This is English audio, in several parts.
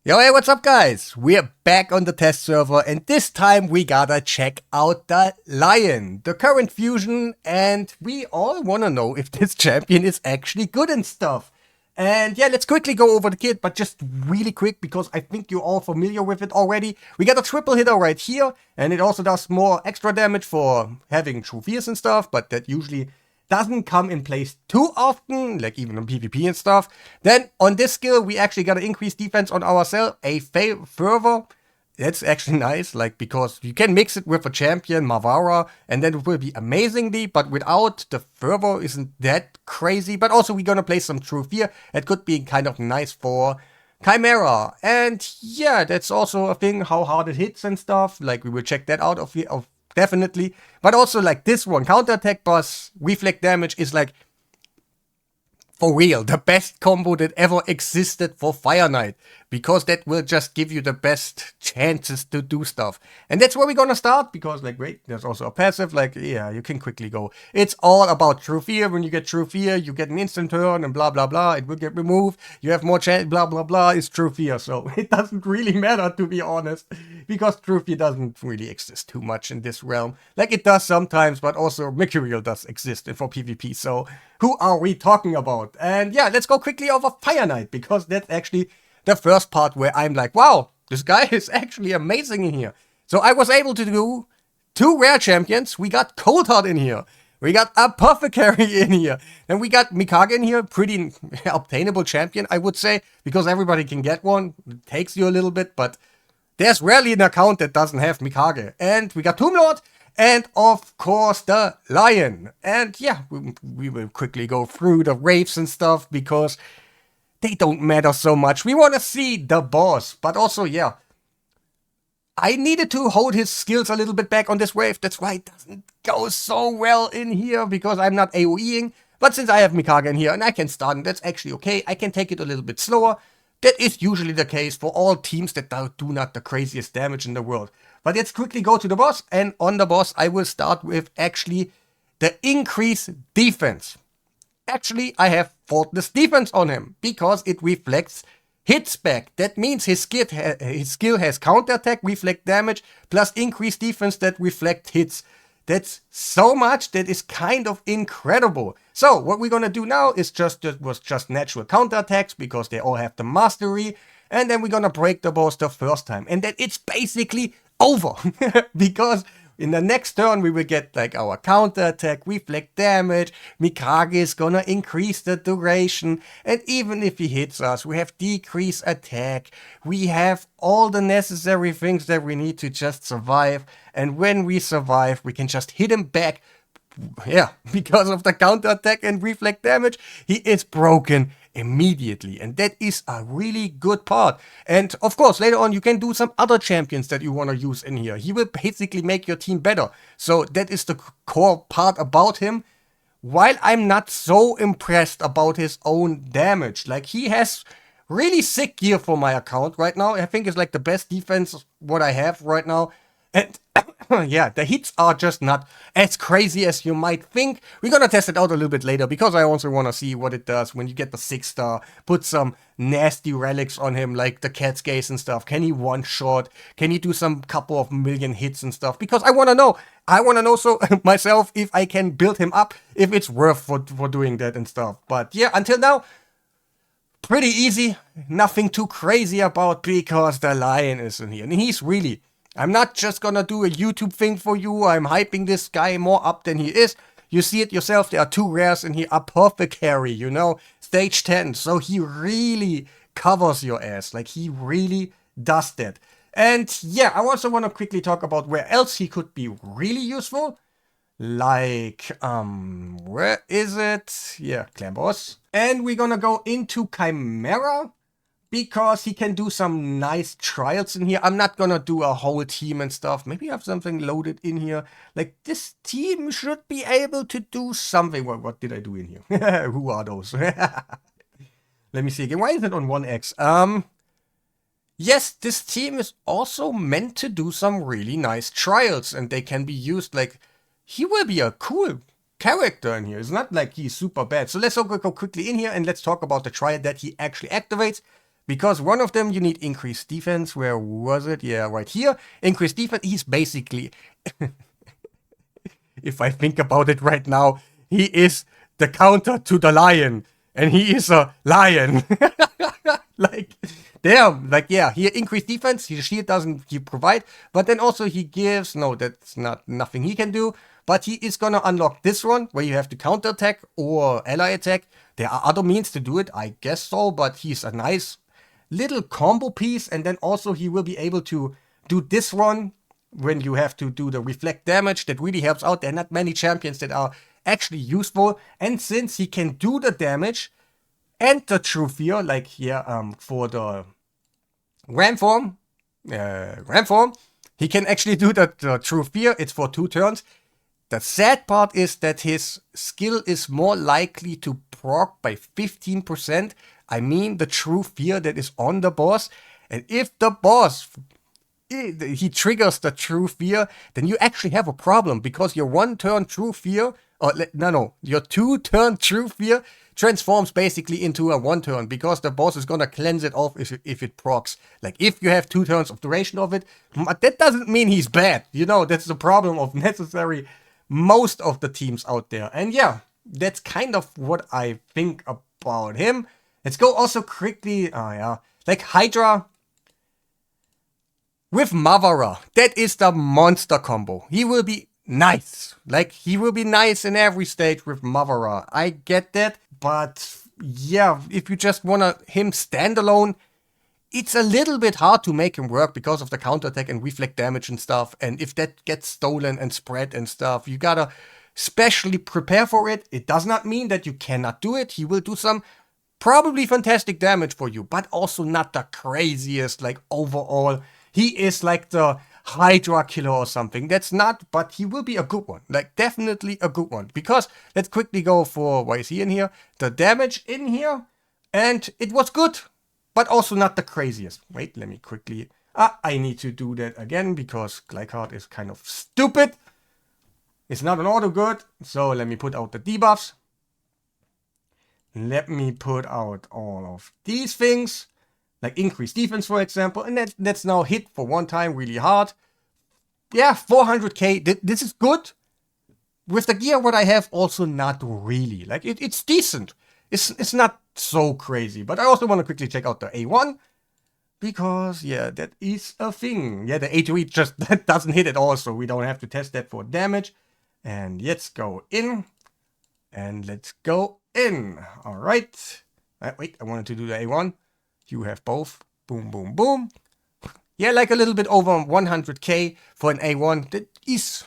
Yo, hey, what's up, guys? We're back on the test server, and this time we gotta check out the Lion, the current fusion, and we all wanna know if this champion is actually good and stuff. And yeah, let's quickly go over the kit, but just really quick because I think you're all familiar with it already. We got a triple hitter right here, and it also does more extra damage for having true fears and stuff, but that usually doesn't come in place too often, like even on PvP and stuff. Then on this skill, we actually got to increase defense on ourselves, a fervor. That's actually nice, like, because you can mix it with a champion, Mavara, and then it will be amazingly, but without the fervor isn't that crazy. But also we're gonna play some True Fear. It could be kind of nice for Chimera. And yeah, that's also a thing, how hard it hits and stuff. Like, we will check that out of definitely. But also, like, this one, counterattack boss, reflect damage is like, for real, the best combo that ever existed for Fire Knight, because that will just give you the best chances to do stuff. And that's where we're gonna start, because, like, wait, there's also a passive, like, yeah, you can quickly go. It's all about True Fear. When you get True Fear, you get an instant turn and blah, blah, blah. It will get removed. You have more chance, blah, blah, blah, is True Fear. So it doesn't really matter, to be honest, because True Fear doesn't really exist too much in this realm. Like, it does sometimes, but also Mercurial does exist for PvP, so who are we talking about? And yeah, let's go quickly over Fire Knight, because that's actually the first part where I'm like, wow, this guy is actually amazing in here. So I was able to do two rare champions. We got Cold Heart in here. We got Apothecary in here. And we got Mikage in here. Pretty obtainable champion, I would say, because everybody can get one. It takes you a little bit, but there's rarely an account that doesn't have Mikage. And we got Tomb Lord. And of course the Lion. And yeah, we will quickly go through the waves and stuff, because they don't matter so much. We want to see the boss. But also, yeah, I needed to hold his skills a little bit back on this wave. That's why it doesn't go so well in here, because I'm not AoEing. But since I have Mikage in here and I can stun, that's actually okay. I can take it a little bit slower. That is usually the case for all teams that do not the craziest damage in the world. But let's quickly go to the boss, and on the boss I will start with actually the increase defense. Actually, I have faultless defense on him, because it reflects hits back. That means his skill has counterattack, reflect damage, plus increased defense that reflect hits. That's so much that is kind of incredible. So what we're gonna do now is just natural counterattacks, because they all have the mastery, and then we're gonna break the boss the first time, and then it's basically over. Because in the next turn we will get like our counterattack, reflect damage, Mikage is gonna increase the duration, and even if he hits us, we have decrease attack, we have all the necessary things that we need to just survive, and when we survive, we can just hit him back. Yeah, because of the counterattack and reflect damage, he is broken immediately, and that is a really good part. And of course, later on you can do some other champions that you want to use in here. He will basically make your team better, so that is the core part about him. While I'm not so impressed about his own damage, like, he has really sick gear for my account right now. I think it's like the best defense what I have right now. And yeah, the hits are just not as crazy as you might think. We're gonna test it out a little bit later, because I also want to see what it does when you get the 6-star. Put some nasty relics on him, like the cat's gaze and stuff. Can he one-shot? Can he do some couple of million hits and stuff? Because I want to know. I want to know so myself if I can build him up, if it's worth for doing that and stuff. But yeah, until now, pretty easy. Nothing too crazy about, because the Lion is in here. And he's really... I'm not just gonna do a YouTube thing for you. I'm hyping this guy more up than he is. You see it yourself. There are two rares in here. Apothecary, you know, stage 10. So he really covers your ass. Like, he really does that. And yeah, I also want to quickly talk about where else he could be really useful. Like, where is it? Yeah, Clan Boss. And we're gonna go into Chimera, because he can do some nice trials in here. I'm not gonna do a whole team and stuff. Maybe I have something loaded in here. Like, this team should be able to do something. What did I do in here? Who are those? Let me see again. Why is it on 1x? Yes, this team is also meant to do some really nice trials, and they can be used. Like, he will be a cool character in here. It's not like he's super bad. So let's go quickly in here, and let's talk about the trial that he actually activates, Because one of them you need increased defense. Where was it? Yeah, right here. Increased defense. He's basically, if I think about it right now, he is the counter to the lion. And he is a lion. Like, damn. Like, yeah, he increased defense. His shield doesn't he provide. But then also he gives, no, that's not nothing he can do. But he is gonna unlock this one, where you have to counterattack or ally attack. There are other means to do it, I guess so. But he's a nice little combo piece. And then also he will be able to do this one when you have to do the reflect damage. That really helps out. There are not many champions that are actually useful. And since he can do the damage and the true fear, like here for the ram form, he can actually do the true fear. It's for 2 turns. The sad part is that his skill is more likely to proc by 15%. I mean the true fear that is on the boss. And if the boss, he triggers the true fear, then you actually have a problem, because your 1-turn true fear, your 2-turn true fear transforms basically into a 1-turn, because the boss is gonna cleanse it off if it procs. Like, if you have 2 turns of duration of it, but that doesn't mean he's bad. You know, that's the problem of necessary most of the teams out there. And yeah, that's kind of what I think about him. Let's go also quickly, like Hydra with Mavara. That is the monster combo. He will be nice. Like, he will be nice in every stage with Mavara. I get that. But yeah, if you just want him standalone, it's a little bit hard to make him work because of the counterattack and reflect damage and stuff. And if that gets stolen and spread and stuff, you gotta specially prepare for it. It does not mean that you cannot do it. He will do some probably fantastic damage for you, but also not the craziest, like, overall. He is like the Hydra killer or something. That's not, but he will be a good one. Like, definitely a good one. Because, let's quickly go for, why is he in here? The damage in here. And it was good, but also not the craziest. Wait, let me quickly, I need to do that again, because Glycard is kind of stupid. It's not an auto good, so let me put out the debuffs. Let me put out all of these things, like increased defense, for example, and that's now hit for 1 time really hard. Yeah, 400k, this is good. With the gear what I have, also not really. Like, it's decent. It's not so crazy, but I also want to quickly check out the A1, because, yeah, that is a thing. Yeah, the A2E just that doesn't hit at all, so we don't have to test that for damage. And let's go in, and let's go in. All right. Wait, I wanted to do the A1. You have both. Boom, boom, boom. Yeah, like a little bit over 100k for an A1. That is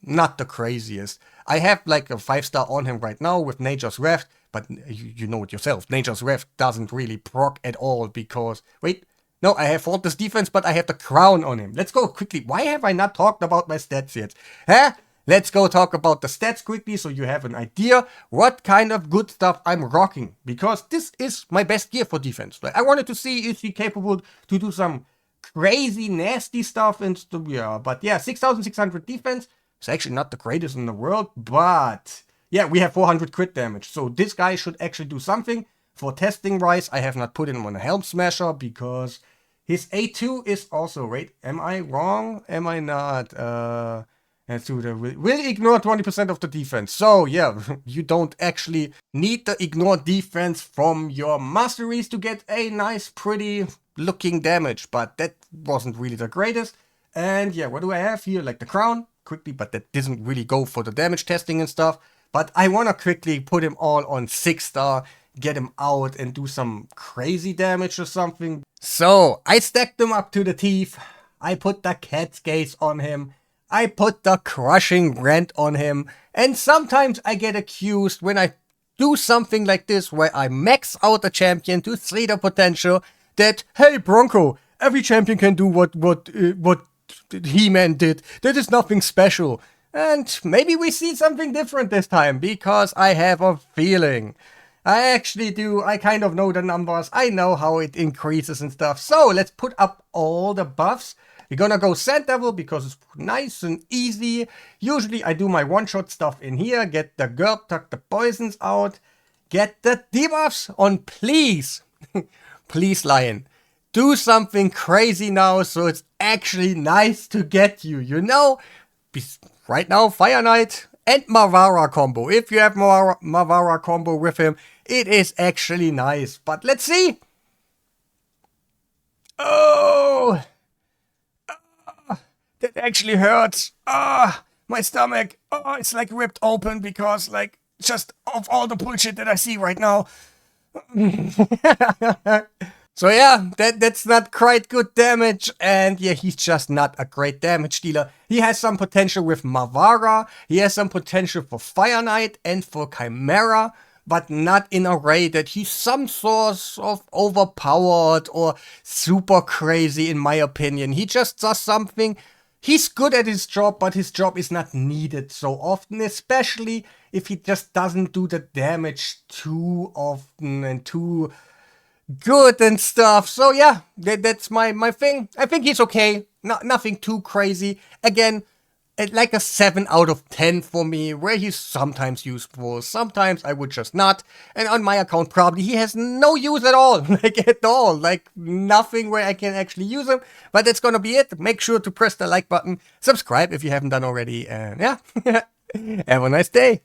not the craziest. I have like a 5-star on him right now with Nature's Wrath, but you know it yourself. Nature's Wrath doesn't really proc at all because... Wait, no, I have Faultless Defense, but I have the Crown on him. Let's go quickly. Why have I not talked about my stats yet? Huh? Let's go talk about the stats quickly so you have an idea what kind of good stuff I'm rocking. Because this is my best gear for defense. Like, I wanted to see if he's capable to do some crazy, nasty stuff and stuff. Yeah, but yeah, 6,600 defense. It's actually not the greatest in the world, but yeah, we have 400 crit damage. So this guy should actually do something. For testing wise, I have not put him on a Helm Smasher because his A2 is also, wait, am I wrong? Am I not? Will ignore 20% of the defense. So yeah, you don't actually need the ignore defense from your masteries to get a nice, pretty looking damage. But that wasn't really the greatest. And yeah, what do I have here? Like the Crown, quickly, but that doesn't really go for the damage testing and stuff. But I want to quickly put him all on 6-star, get him out and do some crazy damage or something. So I stacked them up to the teeth. I put the Cat's Gaze on him. I put the Crushing Rant on him, and sometimes I get accused when I do something like this where I max out a champion to 3 the potential that, hey Bronko, every champion can do what He-Man did. That is nothing special. And maybe we see something different this time, because I have a feeling. I actually do. I kind of know the numbers. I know how it increases and stuff. So let's put up all the buffs. We're gonna go Sand Devil because it's nice and easy. Usually I do my one-shot stuff in here. Get the Gurp, tuck the poisons out. Get the debuffs on, please. Please, Lion. do something crazy now so it's actually nice to get you, you know? Right now, Fire Knight and Mavara combo. If you have Mavara combo with him, it is actually nice. But let's see. Oh! That actually hurts. My stomach. Oh, it's like ripped open because like just of all the bullshit that I see right now. So yeah, that's not quite good damage, and yeah, he's just not a great damage dealer. He has some potential with Mavara, he has some potential for Fire Knight and for Chimera, but not in a way that he's some sort of overpowered or super crazy in my opinion. He just does something. He's good at his job, but his job is not needed so often, especially if he just doesn't do the damage too often and too good and stuff. So yeah, that's my thing. I think he's okay. Nothing too crazy. Again, like a 7 out of 10 for me, where he's sometimes useful, sometimes I would just not. And on my account, probably he has no use at all. Like at all. Like nothing where I can actually use him. But that's gonna be it. Make sure to press the like button, subscribe if you haven't done already, and yeah. Have a nice day.